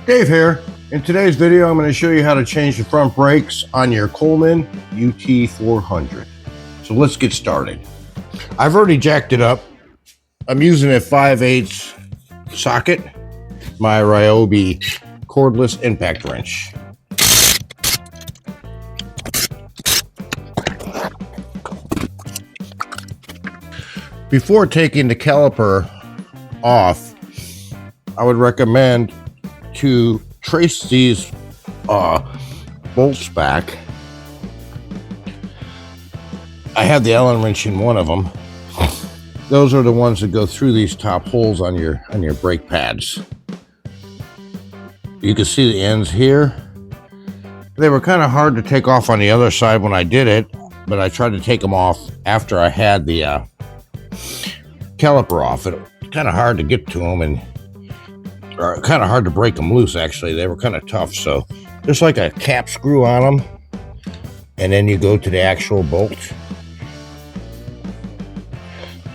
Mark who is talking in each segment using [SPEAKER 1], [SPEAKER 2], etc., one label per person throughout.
[SPEAKER 1] Dave here. In today's video, I'm going to show you how to change the front brakes on your Coleman UT400. So let's get started. I've already jacked it up. I'm using a 5/8 socket, my Ryobi cordless impact wrench. Before taking the caliper off, I would recommend to trace these bolts back. I have the Allen wrench in one of them. Those are the ones that go through these top holes on your brake pads. You can see the ends here. They were kind of hard to take off on the other side when I did it, but I tried to take them off after I had the caliper off. It was kind of hard to get to them, and kind of hard to break them loose. Actually, they were kind of tough. So just like a cap screw on them, and then you go to the actual bolt.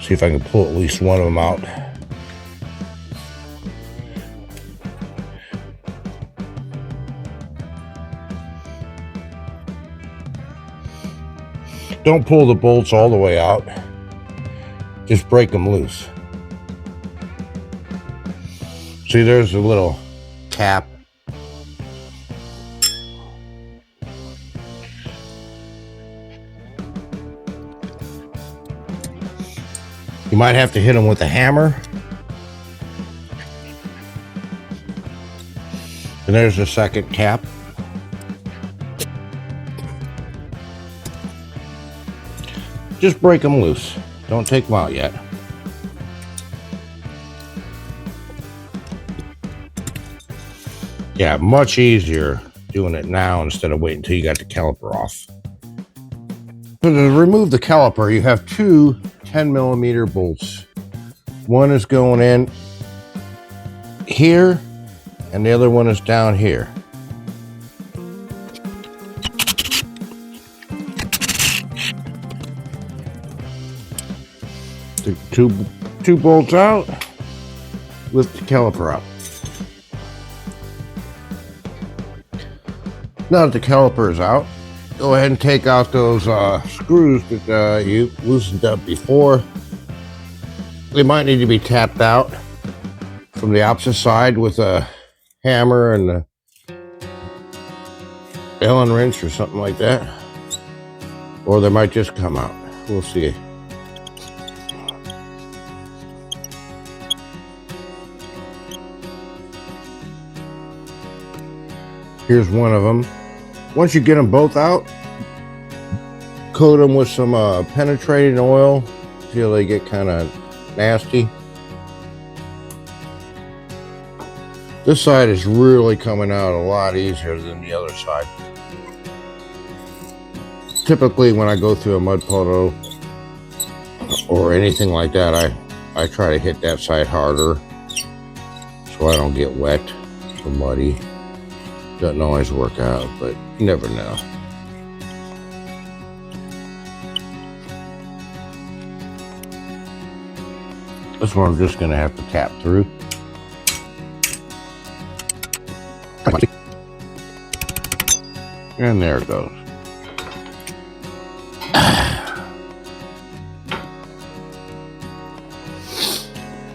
[SPEAKER 1] See if I can pull at least one of them out. Don't pull the bolts all the way out, just break them loose. See, there's a little cap. You might have to hit them with a hammer. And there's the second cap. Just break them loose. Don't take them out yet. Yeah, much easier doing it now instead of waiting until you got the caliper off. So to remove the caliper, you have two 10mm bolts. One is going in here, and the other one is down here. Take two bolts out, lift the caliper up. Now that the caliper is out, go ahead and take out those screws that you loosened up before. They might need to be tapped out from the opposite side with a hammer and a Allen wrench or something like that. Or they might just come out. We'll see. Here's one of them. Once you get them both out, coat them with some penetrating oil until they get kind of nasty. This side is really coming out a lot easier than the other side. Typically when I go through a mud puddle or anything like that, I try to hit that side harder so I don't get wet or muddy. Doesn't always work out, but you never know. This one I'm just going to have to tap through. And there it goes.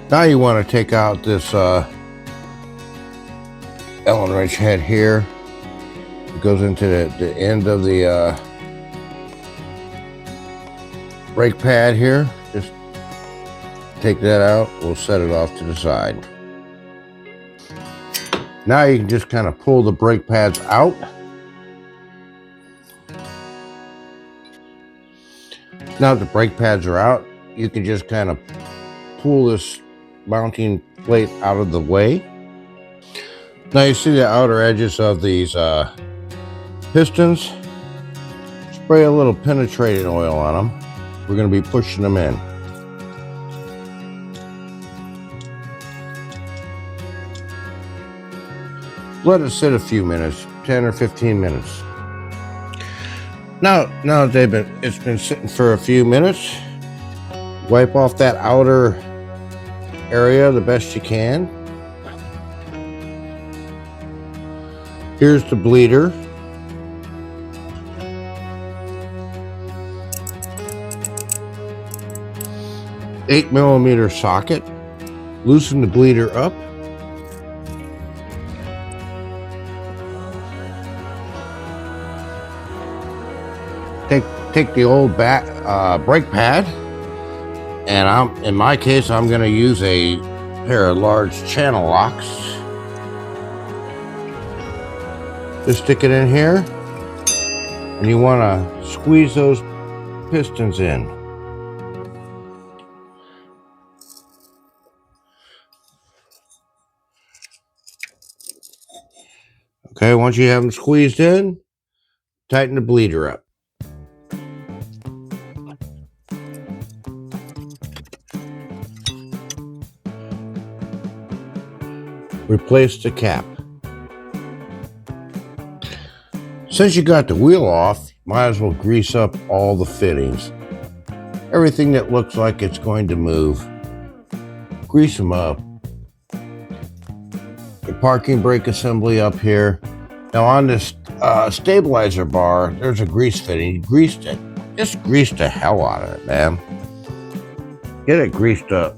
[SPEAKER 1] Now you want to take out this Allen wrench head here. It goes into the end of the brake pad here. Just take that out. We'll set it off to the side. Now you can just kind of pull the brake pads out. Now that the brake pads are out, you can just kind of pull this mounting plate out of the way. Now you see the outer edges of these pistons. Spray a little penetrating oil on them. We're going to be pushing them in. Let it sit a few minutes, 10 or 15 minutes. Now it's been sitting for a few minutes. Wipe off that outer area the best you can. Here's the bleeder. $8mm socket. Loosen the bleeder up. Take the old brake pad, and in my case, I'm going to use a pair of large channel locks. Just stick it in here, and you want to squeeze those pistons in. Okay, once you have them squeezed in, tighten the bleeder up. Replace the cap. Since you got the wheel off, might as well grease up all the fittings. Everything that looks like it's going to move, grease them up. The parking brake assembly up here. Now on this stabilizer bar, there's a grease fitting. You greased it. Just grease the hell out of it, man. Get it greased up.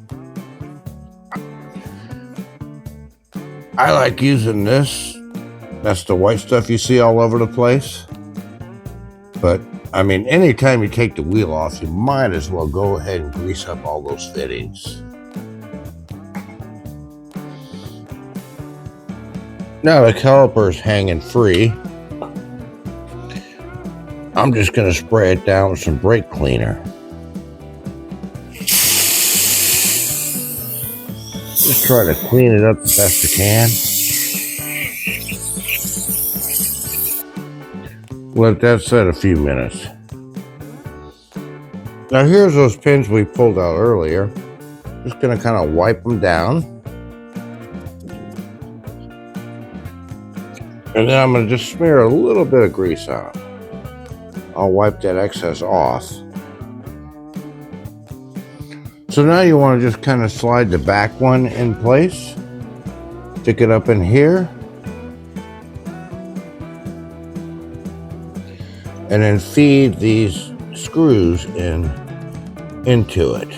[SPEAKER 1] I like using this. That's the white stuff you see all over the place. But, I mean, anytime you take the wheel off, you might as well go ahead and grease up all those fittings. Now the caliper's hanging free. I'm just going to spray it down with some brake cleaner. Just try to clean it up the best I can. Let that set a few minutes. Now here's those pins we pulled out earlier. Just going to kind of wipe them down. And then I'm going to just smear a little bit of grease on it. I'll wipe that excess off. So now you want to just kind of slide the back one in place. Stick it up in here. And then feed these screws into it.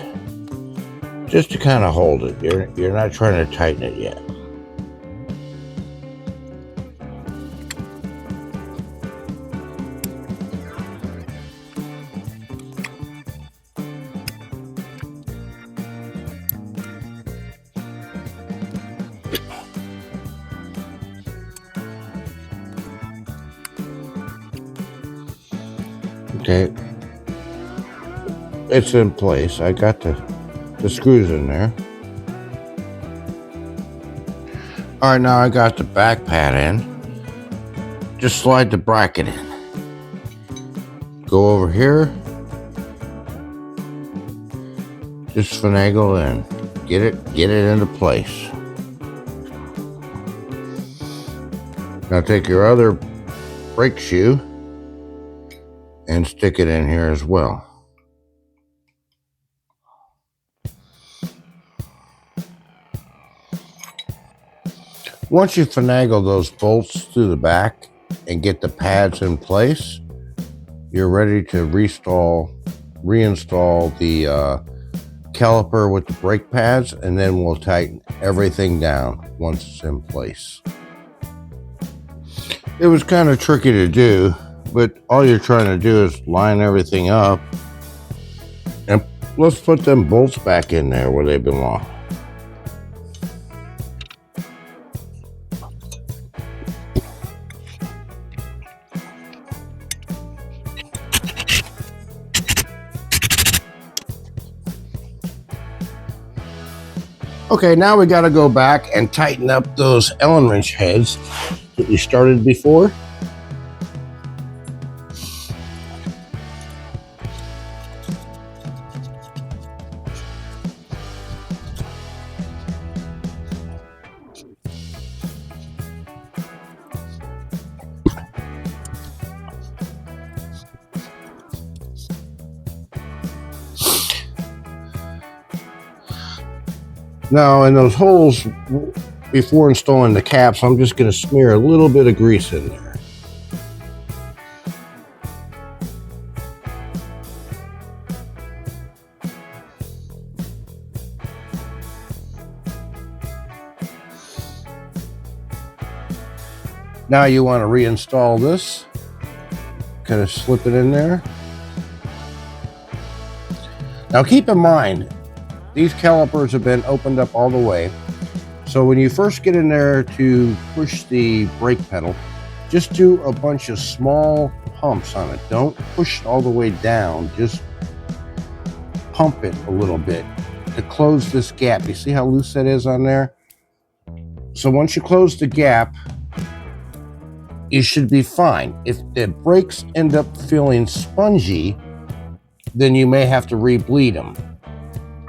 [SPEAKER 1] Just to kind of hold it. You're not trying to tighten it yet. Okay, it's in place. I got the screws in there. All right, now I got the back pad in. Just slide the bracket in. Go over here. Just finagle in. Get it into place. Now take your other brake shoe and stick it in here as well. Once you finagle those bolts through the back and get the pads in place, you're ready to reinstall the caliper with the brake pads, and then we'll tighten everything down once it's in place. It was kind of tricky to do, but all you're trying to do is line everything up, and let's put them bolts back in there where they belong. Okay, now we got to go back and tighten up those Allen wrench heads that we started before. Now, in those holes before installing the caps, I'm just going to smear a little bit of grease in there. Now you want to reinstall this. Kind of slip it in there. Now keep in mind, these calipers have been opened up all the way. So when you first get in there to push the brake pedal, just do a bunch of small pumps on it. Don't push it all the way down, just pump it a little bit to close this gap. You see how loose that is on there? So once you close the gap, you should be fine. If the brakes end up feeling spongy, then you may have to re-bleed them.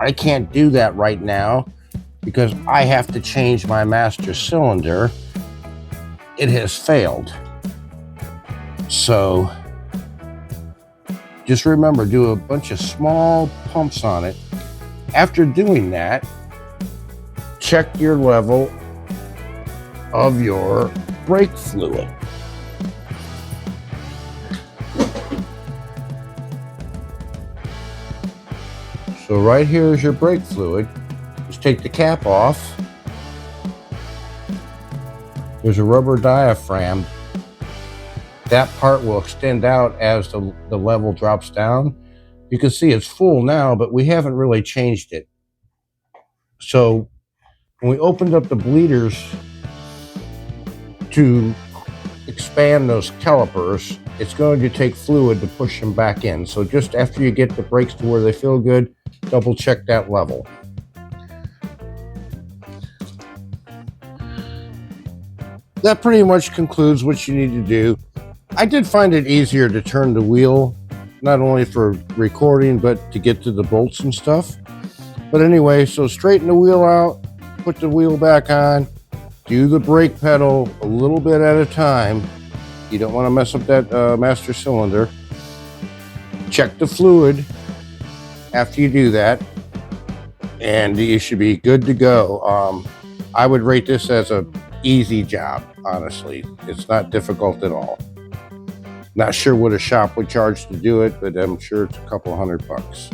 [SPEAKER 1] I can't do that right now because I have to change my master cylinder. It has failed. So just remember, do a bunch of small pumps on it. After doing that, check your level of your brake fluid. So right here is your brake fluid. Just take the cap off. There's a rubber diaphragm. That part will extend out as the level drops down. You can see it's full now, but we haven't really changed it. So when we opened up the bleeders to expand those calipers, it's going to take fluid to push them back in. So just after you get the brakes to where they feel good, double check that level. That pretty much concludes what you need to do. I did find it easier to turn the wheel, not only for recording, but to get to the bolts and stuff. But anyway, so straighten the wheel out, put the wheel back on, do the brake pedal a little bit at a time. You don't want to mess up that master cylinder. Check the fluid after you do that, and you should be good to go. I would rate this as an easy job, honestly. It's not difficult at all. Not sure what a shop would charge to do it, but I'm sure it's a couple $100 bucks.